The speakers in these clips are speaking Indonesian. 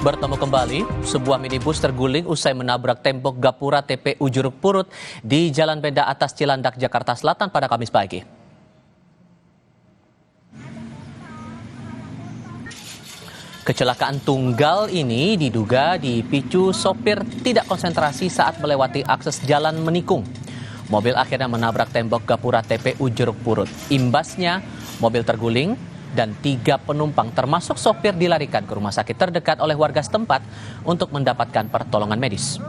Bertemu kembali, sebuah minibus terguling usai menabrak tembok gapura TPU Jeruk Purut di Jalan Benda Atas Cilandak, Jakarta Selatan pada Kamis pagi. Kecelakaan tunggal ini diduga dipicu sopir tidak konsentrasi saat melewati akses jalan menikung. Mobil akhirnya menabrak tembok gapura TPU Jeruk Purut. Imbasnya, mobil terguling dan 3 penumpang termasuk sopir dilarikan ke rumah sakit terdekat oleh warga setempat untuk mendapatkan pertolongan medis.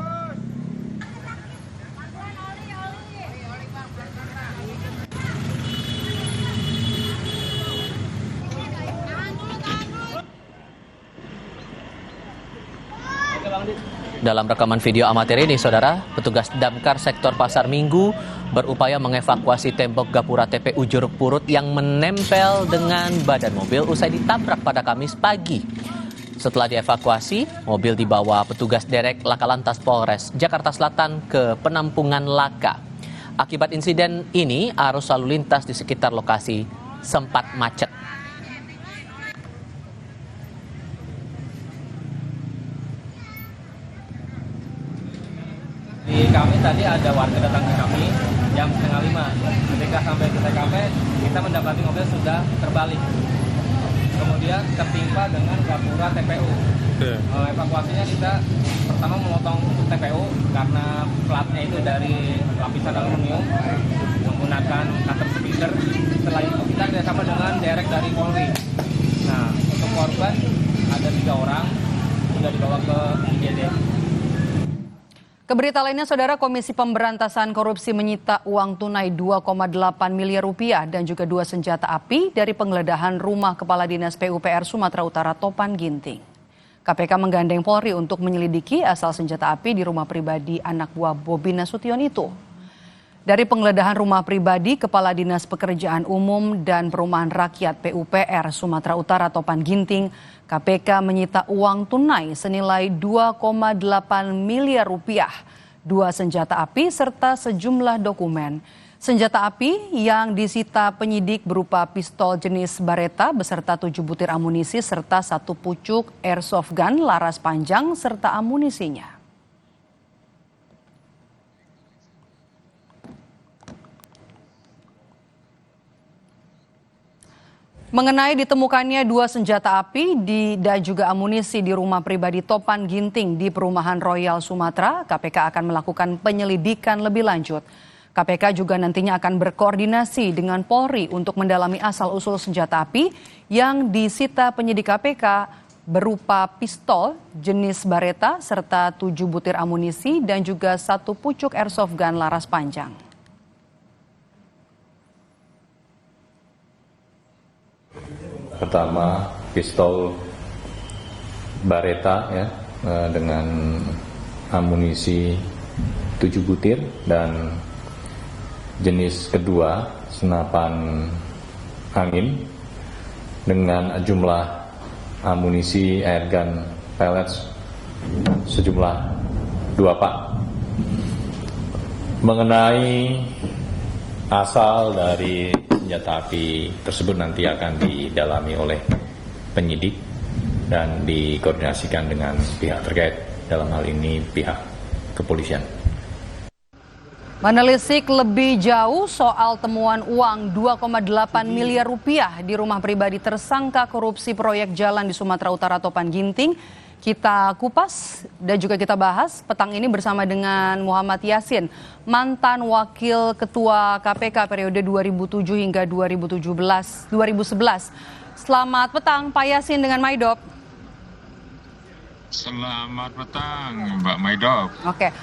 Dalam rekaman video amatir ini, saudara, petugas damkar sektor Pasar Minggu berupaya mengevakuasi tembok gapura TPU Jeruk Purut yang menempel dengan badan mobil usai ditabrak pada Kamis pagi. Setelah dievakuasi, mobil dibawa petugas derek Laka Lantas Polres Jakarta Selatan ke penampungan Laka. Akibat insiden ini, arus lalu lintas di sekitar lokasi sempat macet. Di kami tadi ada warga datang ke kami jam 4:30. Ketika sampai ke TKP, kita mendapati mobil sudah terbalik. Kemudian tertimpa dengan gapura TPU. Evakuasinya kita pertama memotong TPU karena platnya itu dari lapisan aluminium menggunakan cutter speeder. Setelah itu kita kerjasama dengan derek dari Polri. Nah, untuk korban ada 3 orang sudah dibawa ke IGD. Keberita lainnya, saudara, Komisi Pemberantasan Korupsi menyita uang tunai 2,8 miliar rupiah dan juga 2 senjata api dari penggeledahan rumah Kepala Dinas PUPR Sumatera Utara Topan Ginting. KPK menggandeng Polri untuk menyelidiki asal senjata api di rumah pribadi anak buah Bobi Nasution itu. Dari penggeledahan rumah pribadi Kepala Dinas Pekerjaan Umum dan Perumahan Rakyat PUPR Sumatera Utara Topan Ginting, KPK menyita uang tunai senilai 2,8 miliar rupiah, 2 senjata api serta sejumlah dokumen. Senjata api yang disita penyidik berupa pistol jenis Beretta beserta 7 butir amunisi serta 1 pucuk airsoft gun laras panjang serta amunisinya. Mengenai ditemukannya 2 senjata api dan juga amunisi di rumah pribadi Topan Ginting di Perumahan Royal Sumatera, KPK akan melakukan penyelidikan lebih lanjut. KPK juga nantinya akan berkoordinasi dengan Polri untuk mendalami asal-usul senjata api yang disita penyidik KPK berupa pistol jenis Beretta serta 7 butir amunisi dan juga 1 pucuk airsoft gun laras panjang. Pertama, pistol Beretta ya, dengan amunisi 7 butir, dan jenis kedua senapan angin dengan jumlah amunisi airgun pellets sejumlah 2 pak. Mengenai asal dari senjata api tersebut nanti akan didalami oleh penyidik dan dikoordinasikan dengan pihak terkait, dalam hal ini pihak kepolisian. Menelisik lebih jauh soal temuan uang 2,8 miliar rupiah di rumah pribadi tersangka korupsi proyek jalan di Sumatera Utara Topan Ginting, kita kupas dan juga kita bahas petang ini bersama dengan Muhammad Yasin, mantan Wakil Ketua KPK periode 2007 hingga 2011. Selamat petang Pak Yasin dengan Maidop. Selamat petang Mbak Maidop. Oke.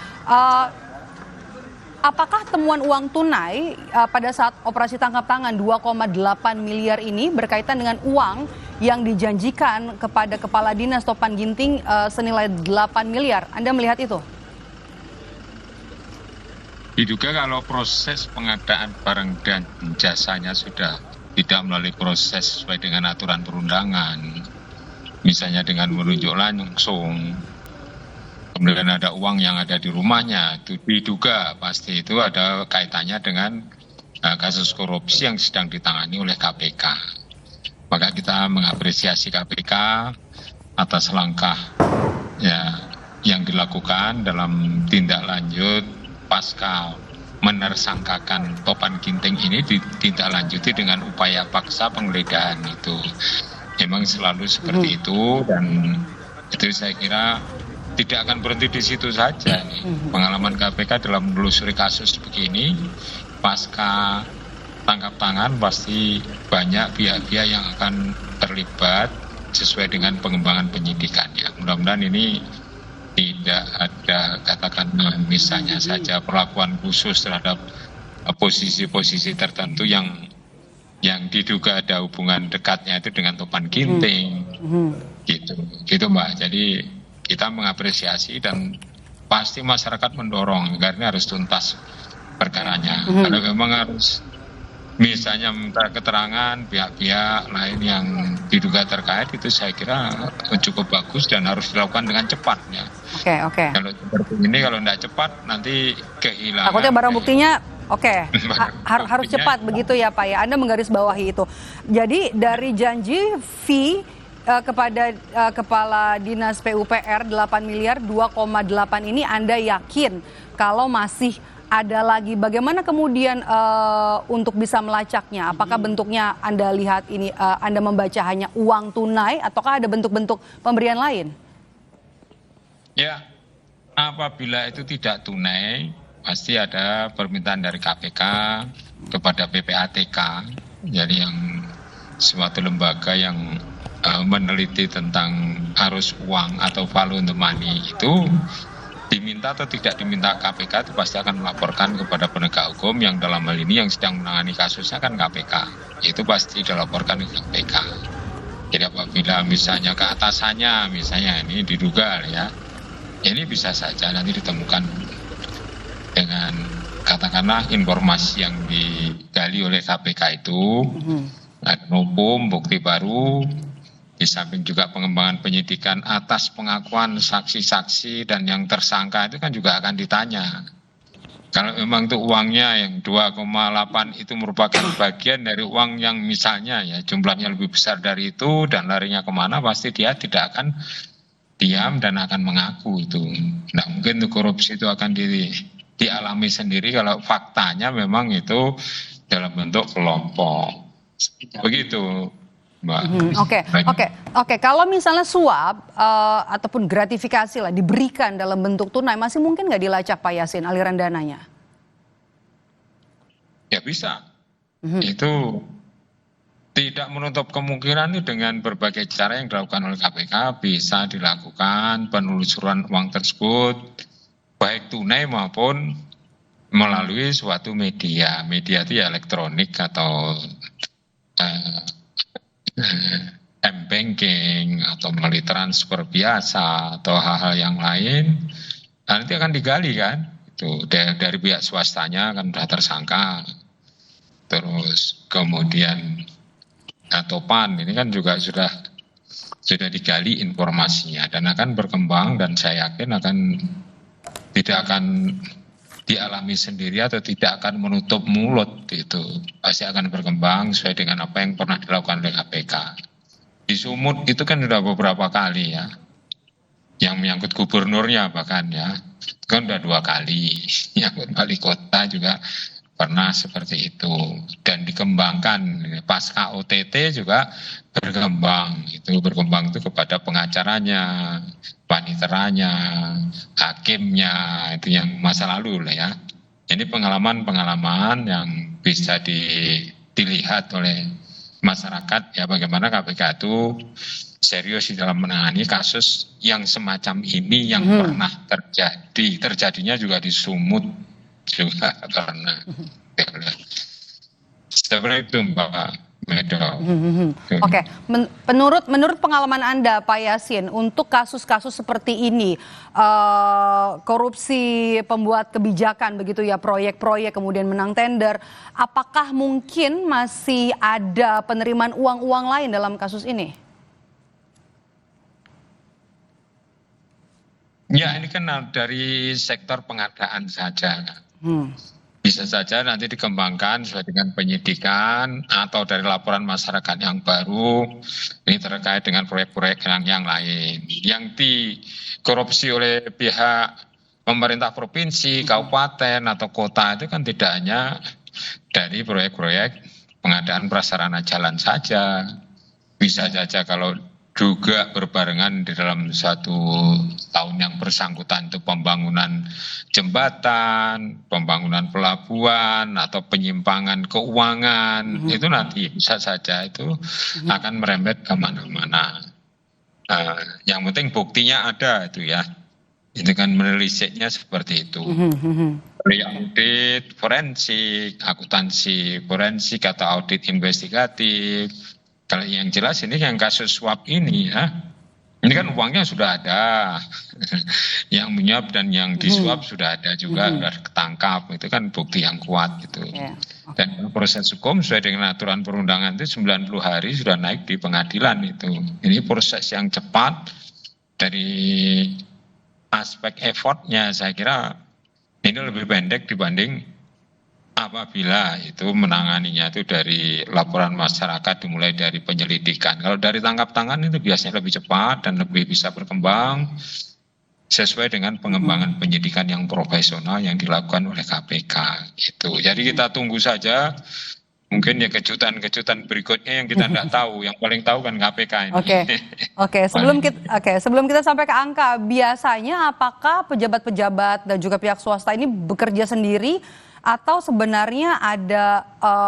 Apakah temuan uang tunai pada saat operasi tangkap tangan 2,8 miliar ini berkaitan dengan uang yang dijanjikan kepada Kepala Dinas Topan Ginting senilai 8 miliar? Anda melihat itu? Diduga kalau proses pengadaan barang dan jasanya sudah tidak melalui proses sesuai dengan aturan perundangan, misalnya dengan menunjuk langsung, kemudian ada uang yang ada di rumahnya, itu diduga pasti itu ada kaitannya dengan kasus korupsi yang sedang ditangani oleh KPK. Maka kita mengapresiasi KPK atas langkah ya yang dilakukan dalam tindak lanjut pasca menersangkakan Topan Ginting ini ditindaklanjuti dengan upaya paksa penggeledahan itu. Memang selalu seperti itu, dan itu saya kira tidak akan berhenti di situ saja. Pengalaman KPK dalam menelusuri kasus begini, pasca tangkap tangan pasti banyak pihak-pihak yang akan terlibat sesuai dengan pengembangan penyidikannya. Mudah-mudahan ini tidak ada katakanlah misalnya saja perlakuan khusus terhadap posisi-posisi tertentu yang diduga ada hubungan dekatnya itu dengan Topan Ginting, gitu Mbak. Jadi kita mengapresiasi dan pasti masyarakat mendorong agar ini harus tuntas perkaranya. Kalau memang harus misalnya minta keterangan pihak-pihak lain yang diduga terkait, itu saya kira cukup bagus dan harus dilakukan dengan cepat ya. Oke. Kalau seperti ini kalau tidak cepat nanti kehilangan. Takutnya barang buktinya harus cepat begitu ya Pak ya. Anda menggarisbawahi itu. Jadi dari janji fee kepada Kepala Dinas PUPR 8 miliar 2,8 ini Anda yakin kalau masih ada lagi, bagaimana kemudian untuk bisa melacaknya? Apakah bentuknya Anda lihat ini, Anda membaca hanya uang tunai ataukah ada bentuk-bentuk pemberian lain? Ya, apabila itu tidak tunai, pasti ada permintaan dari KPK kepada PPATK, jadi yang suatu lembaga yang meneliti tentang arus uang atau value untuk money itu diminta atau tidak diminta KPK itu pasti akan melaporkan kepada penegak hukum yang dalam hal ini yang sedang menangani kasusnya kan KPK. Itu pasti dilaporkan ke KPK. Jadi apabila misalnya ke atasannya, misalnya ini diduga ya, ini bisa saja nanti ditemukan dengan katakanlah informasi yang digali oleh KPK itu, ada hukum, bukti baru, di samping juga pengembangan penyidikan atas pengakuan saksi-saksi dan yang tersangka itu kan juga akan ditanya. Kalau memang itu uangnya yang 2,8 itu merupakan bagian dari uang yang misalnya ya jumlahnya lebih besar dari itu dan larinya kemana, pasti dia tidak akan diam dan akan mengaku itu. Nah mungkin itu korupsi itu akan dialami sendiri kalau faktanya memang itu dalam bentuk kelompok. Begitu Mbak. Oke. Kalau misalnya suap ataupun gratifikasi lah diberikan dalam bentuk tunai, masih mungkin nggak dilacak Pak Yasin aliran dananya? Ya bisa. Itu tidak menutup kemungkinan itu dengan berbagai cara yang dilakukan oleh KPK bisa dilakukan penelusuran uang tersebut baik tunai maupun melalui suatu media. Media itu ya elektronik atau m-banking atau melalui transfer biasa atau hal-hal yang lain. Nah, nanti akan digali kan itu dari pihak swastanya kan sudah tersangka, terus kemudian Topan ini kan juga sudah digali informasinya dan akan berkembang, dan saya yakin tidak akan dialami sendiri atau tidak akan menutup mulut, itu pasti akan berkembang sesuai dengan apa yang pernah dilakukan oleh KPK. Di Sumut itu kan sudah beberapa kali ya, yang menyangkut gubernurnya bahkan ya, kan sudah 2 kali, menyangkut wali kota juga pernah seperti itu, dan dikembangkan pasca OTT juga berkembang itu kepada pengacaranya, paniteranya, hakimnya, itu yang masa lalu lah ya. Ini pengalaman-pengalaman yang bisa dilihat oleh masyarakat ya, bagaimana KPK itu serius di dalam menangani kasus yang semacam ini yang pernah terjadinya juga di Sumut juga pernah. Seperti itu Mbak Medo. Oke. Menurut pengalaman Anda Pak Yasin, untuk kasus-kasus seperti ini, korupsi pembuat kebijakan begitu ya, proyek-proyek kemudian menang tender, apakah mungkin masih ada penerimaan uang-uang lain dalam kasus ini? Ya, ini kan dari sektor pengadaan saja. Bisa saja nanti dikembangkan sesuai dengan penyidikan atau dari laporan masyarakat yang baru. Ini terkait dengan proyek-proyek yang lain. Yang dikorupsi oleh pihak pemerintah provinsi, kabupaten, atau kota itu kan tidak hanya dari proyek-proyek pengadaan prasarana jalan saja. Bisa saja kalau juga berbarengan di dalam satu tahun yang bersangkutan itu pembangunan jembatan, pembangunan pelabuhan, atau penyimpangan keuangan, itu nanti bisa saja itu akan merembet ke mana-mana. Yang penting buktinya ada itu ya. Itu kan menelisiknya seperti itu. Audit forensik, akuntansi forensik atau audit investigatif. Kalau yang jelas ini yang kasus suap ini ya, ini kan uangnya sudah ada, yang menyuap dan yang disuap sudah ada juga, sudah ketangkap, itu kan bukti yang kuat gitu. Dan proses hukum sesuai dengan aturan perundangan itu 90 hari sudah naik di pengadilan itu. Ini proses yang cepat dari aspek effortnya, saya kira ini lebih pendek dibanding apabila itu menanganinya itu dari laporan masyarakat dimulai dari penyelidikan. Kalau dari tangkap tangan itu biasanya lebih cepat dan lebih bisa berkembang sesuai dengan pengembangan penyidikan yang profesional yang dilakukan oleh KPK. Gitu. Jadi kita tunggu saja. Mungkin ya kejutan-kejutan berikutnya yang kita tidak tahu. Yang paling tahu kan KPK ini. Oke. Sebelum kita sampai ke angka, biasanya apakah pejabat-pejabat dan juga pihak swasta ini bekerja sendiri atau sebenarnya ada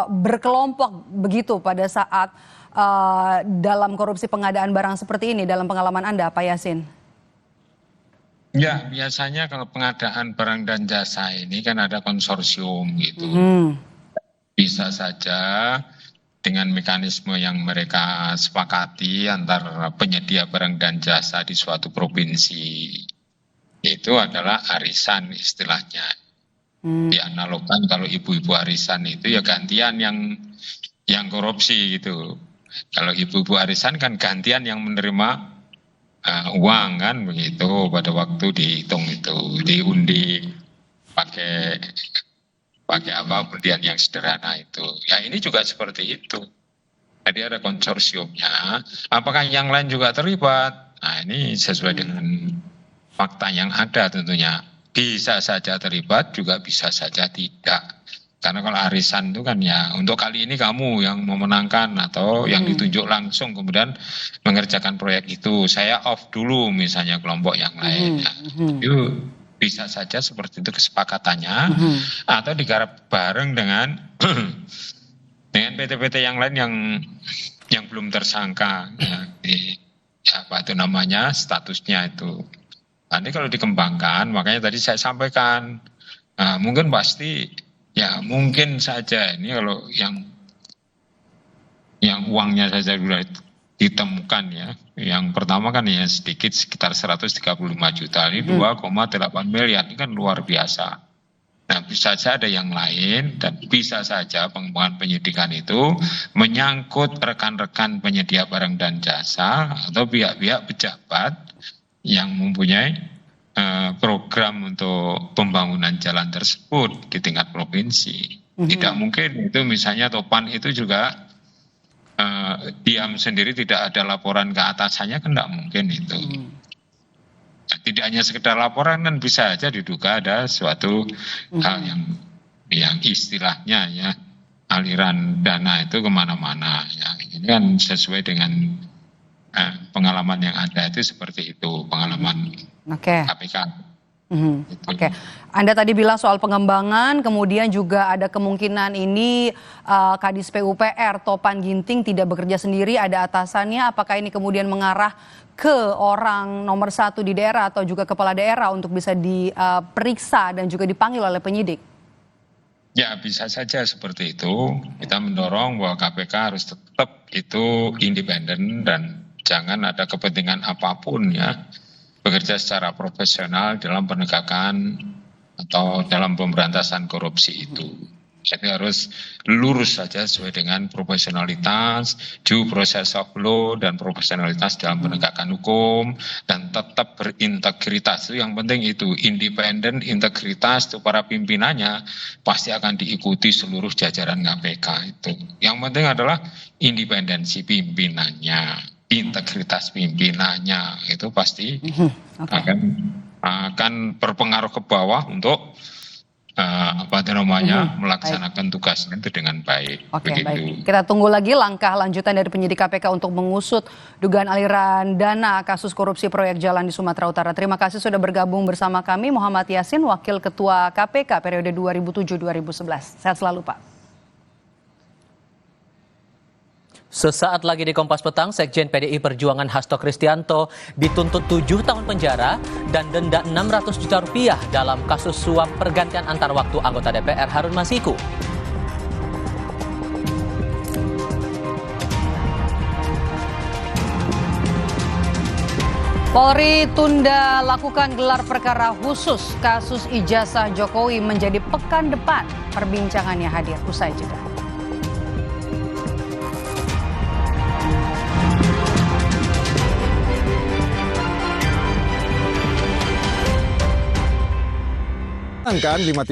berkelompok begitu pada saat dalam korupsi pengadaan barang seperti ini dalam pengalaman Anda, Pak Yasin? Ya, biasanya kalau pengadaan barang dan jasa ini kan ada konsorsium gitu. Bisa saja dengan mekanisme yang mereka sepakati antar penyedia barang dan jasa di suatu provinsi. Itu adalah arisan istilahnya. Dianalogkan kalau ibu-ibu arisan itu ya gantian yang korupsi gitu. Kalau ibu-ibu arisan kan gantian yang menerima uang kan begitu pada waktu dihitung itu, diundi pakai apa undian yang sederhana itu. Ya ini juga seperti itu. Jadi ada konsorsiumnya. Apakah yang lain juga terlibat? Nah ini sesuai dengan fakta yang ada tentunya. Bisa saja terlibat, juga bisa saja tidak. Karena kalau arisan itu kan ya untuk kali ini kamu yang memenangkan atau yang ditunjuk langsung kemudian mengerjakan proyek itu. Saya off dulu misalnya kelompok yang lain. Itu bisa saja seperti itu kesepakatannya. Atau digarap bareng dengan PT-PT yang lain yang belum tersangka. Apa itu namanya statusnya itu. Nanti kalau dikembangkan, makanya tadi saya sampaikan, mungkin pasti, ya mungkin saja ini kalau yang uangnya saja sudah ditemukan ya. Yang pertama kan ya sedikit sekitar 135 juta, ini 2,8 miliar, ini kan luar biasa. Nah bisa saja ada yang lain dan bisa saja pengembangan penyidikan itu menyangkut rekan-rekan penyedia barang dan jasa atau pihak-pihak pejabat yang mempunyai program untuk pembangunan jalan tersebut di tingkat provinsi. Tidak mungkin itu misalnya Topan itu juga diam sendiri tidak ada laporan ke atasannya kan tidak mungkin itu. Tidak hanya sekedar laporan kan bisa saja diduga ada suatu hal yang istilahnya ya aliran dana itu kemana-mana. Ya. Ini kan sesuai dengan pengalaman yang ada itu seperti itu, pengalaman KPK. Oke. Anda tadi bilang soal pengembangan, kemudian juga ada kemungkinan ini Kadis PUPR Topan Ginting tidak bekerja sendiri, ada atasannya. Apakah ini kemudian mengarah ke orang nomor 1 di daerah atau juga kepala daerah untuk bisa diperiksa dan juga dipanggil oleh penyidik? Ya bisa saja seperti itu. Kita mendorong bahwa KPK harus tetap itu independen dan jangan ada kepentingan apapun ya. Bekerja secara profesional dalam penegakan atau dalam pemberantasan korupsi itu. Jadi harus lurus saja sesuai dengan profesionalitas, due process of law dan profesionalitas dalam penegakan hukum dan tetap berintegritas. Itu yang penting itu independen, integritas itu para pimpinannya pasti akan diikuti seluruh jajaran KPK itu. Yang penting adalah independensi pimpinannya, integritas pimpinannya itu pasti akan berpengaruh ke bawah untuk melaksanakan tugasnya itu dengan baik. Oke, baik. Kita tunggu lagi langkah lanjutan dari penyidik KPK untuk mengusut dugaan aliran dana kasus korupsi proyek jalan di Sumatera Utara. Terima kasih sudah bergabung bersama kami, Muhammad Yasin, Wakil Ketua KPK periode 2007-2011. Sehat selalu, Pak. Sesaat lagi di Kompas Petang, Sekjen PDI Perjuangan Hasto Kristianto dituntut 7 tahun penjara dan denda 600 juta rupiah dalam kasus suap pergantian antar waktu anggota DPR Harun Masiku. Polri tunda lakukan gelar perkara khusus kasus ijazah Jokowi menjadi pekan depan. Perbincangannya hadir usai jeda. Kan 5